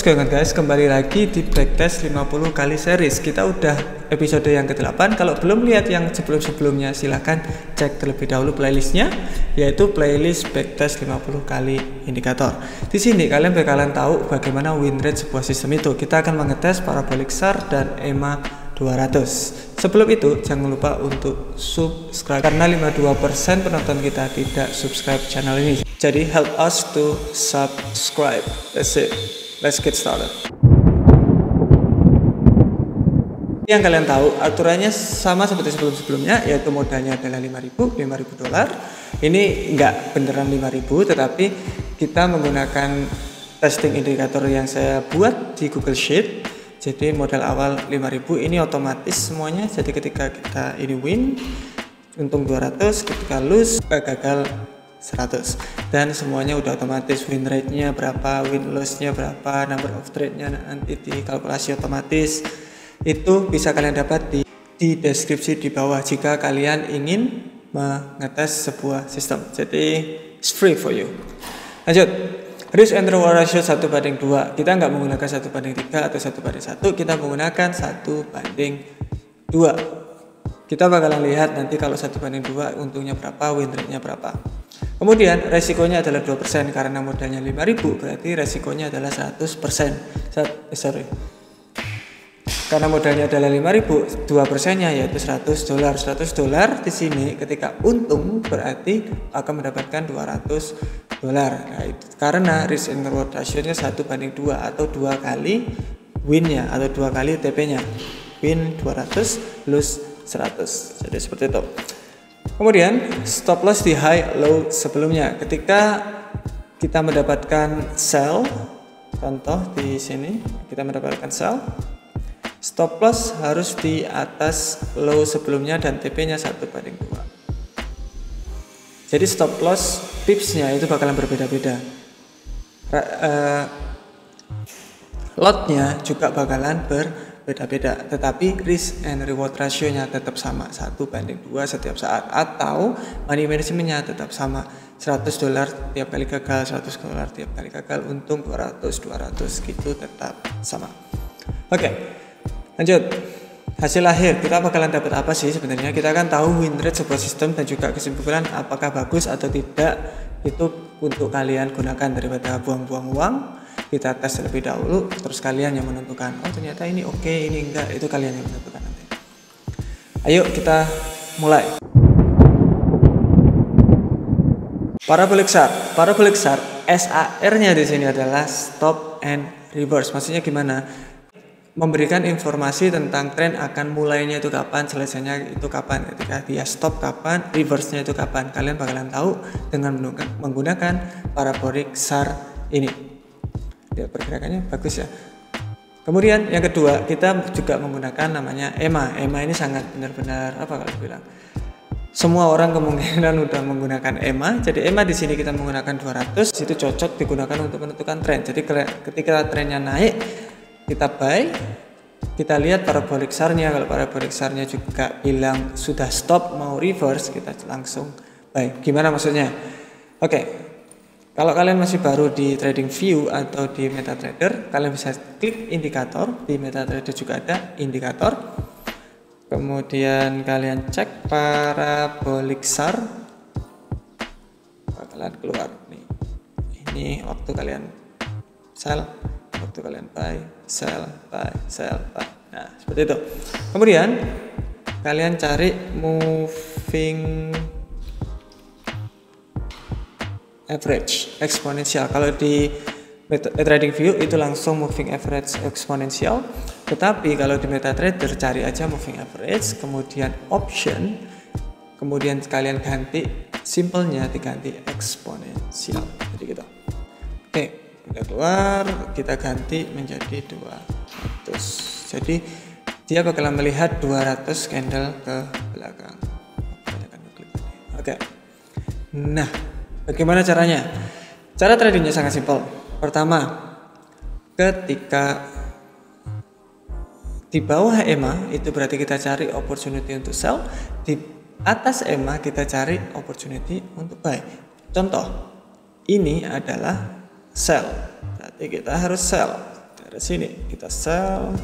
What's going on guys, kembali lagi di backtest 50 kali series. Kita udah episode yang ke-8. Kalau belum lihat yang sebelum-sebelumnya silahkan cek terlebih dahulu playlistnya, yaitu playlist backtest 50 kali indikator. Di sini kalian bakalan tahu bagaimana win rate sebuah sistem itu. Kita akan mengetes parabolic SAR dan EMA 200. Sebelum itu jangan lupa untuk subscribe karena 52% penonton kita tidak subscribe channel ini. Jadi help us to subscribe. That's it. Let's get started. Yang kalian tahu aturannya sama seperti sebelum-sebelumnya, yaitu modalnya adalah 5.000 dolar. Ini enggak beneran 5.000, tetapi kita menggunakan testing indikator yang saya buat di Google Sheet. Jadi modal awal 5.000 ini otomatis semuanya. Jadi ketika kita ini win untung 200, ketika lose gagal 100, dan semuanya udah otomatis. Win rate-nya berapa, win loss-nya berapa, number of trade-nya nanti dikalkulasi otomatis. Itu bisa kalian dapat di deskripsi di bawah jika kalian ingin mengetes sebuah sistem. Jadi it's free for you. Lanjut, risk and reward ratio 1:2. Kita nggak menggunakan 1:3 atau 1:1, kita menggunakan 1:2. Kita bakalan lihat nanti kalau 1:2 untungnya berapa, win rate-nya berapa. Kemudian resikonya adalah 2%, karena modalnya 5.000 berarti resikonya adalah 100%. Karena modalnya adalah 5.000, 2%-nya yaitu 100 dolar. 100 dolar di sini ketika untung berarti akan mendapatkan 200 dolar. Nah, itu karena risk and reward ratio-nya 1:2 atau 2 kali win-nya atau 2 kali TP-nya. Win 200, lose 100. Jadi seperti itu. Kemudian stop loss di high low sebelumnya. Ketika kita mendapatkan sell, contoh di sini kita mendapatkan sell, stop loss harus di atas low sebelumnya dan TP-nya 1:2. Jadi stop loss pips-nya itu bakalan berbeda-beda. Lot-nya juga bakalan berbeda-beda, tetapi risk and reward ratio-nya tetap sama 1:2 setiap saat, atau money management-nya tetap sama 100 dolar tiap kali gagal, 100 dolar tiap kali gagal, untung 200 gitu tetap sama. Oke, lanjut. Hasil akhir kita bakalan dapat apa sih sebenarnya? Kita akan tahu win rate sebuah sistem dan juga kesimpulan apakah bagus atau tidak. Itu untuk kalian gunakan daripada buang-buang uang. Kita tes terlebih dahulu, terus kalian yang menentukan. Oh ternyata ini oke, ini enggak. Itu kalian yang menentukan nanti. Ayo kita mulai. Parabolic SAR. Parabolic SAR, SAR-nya di sini adalah stop and reverse. Maksudnya gimana? Memberikan informasi tentang tren akan mulainya itu kapan, selesainya itu kapan. Ketika dia stop kapan, reverse-nya itu kapan. Kalian bakalan tahu dengan menggunakan parabolic SAR ini. Ya, pergerakannya bagus ya. Kemudian yang kedua, kita juga menggunakan namanya EMA. EMA ini sangat benar-benar apa kalau bilang, semua orang kemungkinan udah menggunakan EMA. Jadi EMA di sini kita menggunakan 200, itu cocok digunakan untuk menentukan tren. Jadi ketika trennya naik, kita buy. Kita lihat parabolic SAR-nya. Kalau parabolic SAR-nya juga bilang sudah stop mau reverse, kita langsung buy. Gimana maksudnya? Oke. Kalau kalian masih baru di TradingView atau di MetaTrader, kalian bisa klik indikator. Di MetaTrader juga ada indikator. Kemudian kalian cek parabolic SAR, bakalan keluar nih. Ini waktu kalian sell, waktu kalian buy, sell, buy, sell, buy. Nah, seperti itu. Kemudian kalian cari moving average eksponensial. Kalau di TradingView itu langsung moving average eksponensial, tetapi kalau di MetaTrader cari aja moving average, kemudian option, kemudian kalian ganti simpelnya diganti eksponensial. Jadi gitu. Oke, udah keluar, kita ganti menjadi 200. Jadi dia bakalan melihat 200 candle ke belakang. Oke. Nah, bagaimana caranya? Cara tradingnya sangat simpel. Pertama, ketika di bawah EMA itu berarti kita cari opportunity untuk sell. Di atas EMA kita cari opportunity untuk buy. Contoh, ini adalah sell. Berarti kita harus sell. Dari sini kita sell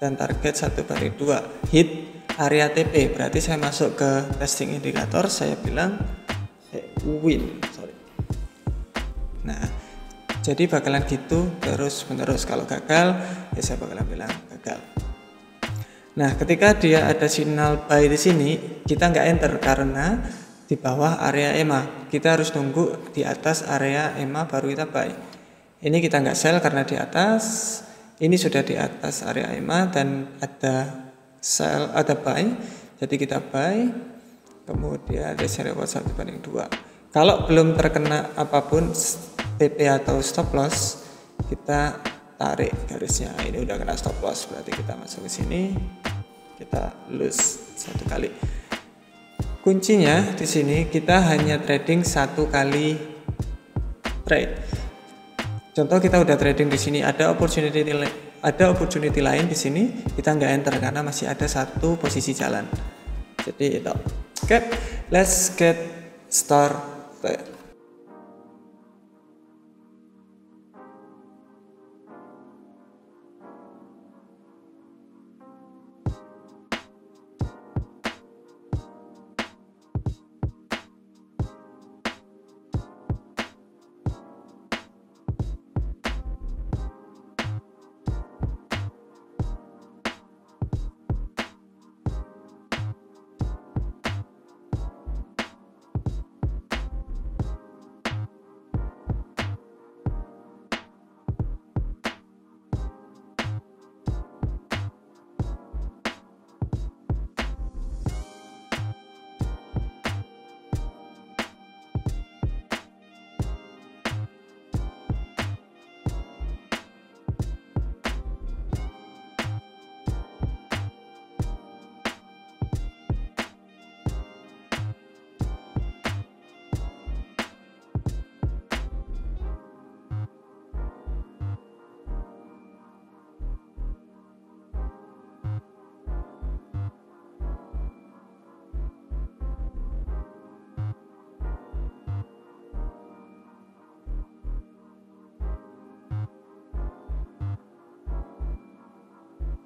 dan target 1/2 hit area TP, berarti saya masuk ke testing indikator, saya bilang win, nah jadi bakalan gitu terus menerus. Kalau gagal ya saya bakalan bilang gagal. Nah ketika dia ada sinyal buy di sini, kita nggak enter karena di bawah area EMA, kita harus nunggu di atas area EMA baru kita buy. Ini kita nggak sell karena di atas, ini sudah di atas area EMA dan ada sell, ada buy, jadi kita buy, kemudian ada seri 1/2. Kalau belum terkena apapun TP atau stop loss, kita tarik garisnya. Ini udah kena stop loss, berarti kita masuk ke sini, kita lose 1 kali. Kuncinya di sini kita hanya trading 1 kali trade. Contoh kita udah trading di sini, ada opportunity lain di sini, kita nggak enter karena masih ada 1 posisi jalan. Jadi itu. Oke, let's get started.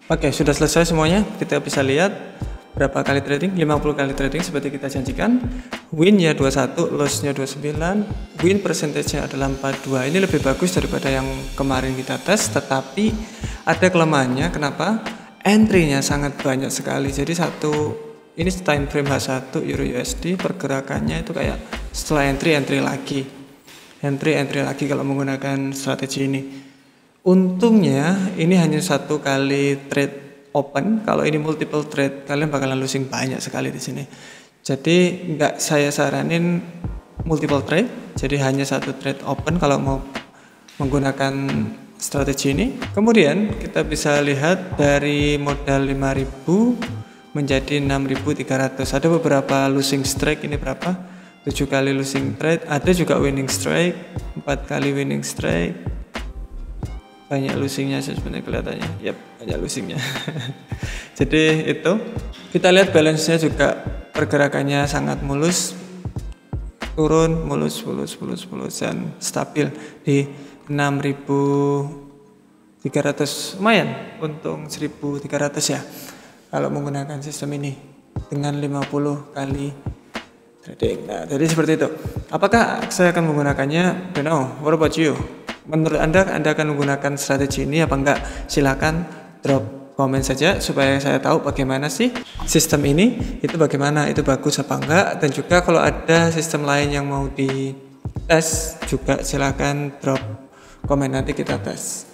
Oke, sudah selesai semuanya. Kita bisa lihat berapa kali trading, 50 kali trading seperti kita janjikan. Win-nya 21, loss-nya 29, win percentage-nya adalah 42. Ini lebih bagus daripada yang kemarin kita tes, tetapi ada kelemahannya. Kenapa? Entry-nya sangat banyak sekali. Jadi ini time frame H1 Euro USD, pergerakannya itu kayak setelah entry lagi. Entry lagi kalau menggunakan strategi ini. Untungnya ini hanya 1 kali trade open. Kalau ini multiple trade, kalian bakalan losing banyak sekali di sini. Jadi nggak saya saranin multiple trade. Jadi hanya 1 trade open kalau mau menggunakan strategi ini. Kemudian kita bisa lihat dari modal 5.000 menjadi 6.300. Ada beberapa losing strike, ini berapa? 7 kali losing trade. Ada juga winning strike, 4 kali winning strike. Banyak losingnya sebenarnya kelihatannya. Yap, banyak losingnya. Jadi itu kita lihat balance-nya juga pergerakannya sangat mulus, turun mulus dan stabil di 6.300. Lumayan, untung 1.300 ya kalau menggunakan sistem ini dengan 50 kali trading. Nah, jadi seperti itu. Apakah saya akan menggunakannya? Don't know. What about you? Menurut Anda akan menggunakan strategi ini apa enggak? Silakan drop komen saja supaya saya tahu bagaimana sih sistem ini, itu bagaimana, itu bagus apa enggak. Dan juga kalau ada sistem lain yang mau dites juga silakan drop komen, nanti kita tes.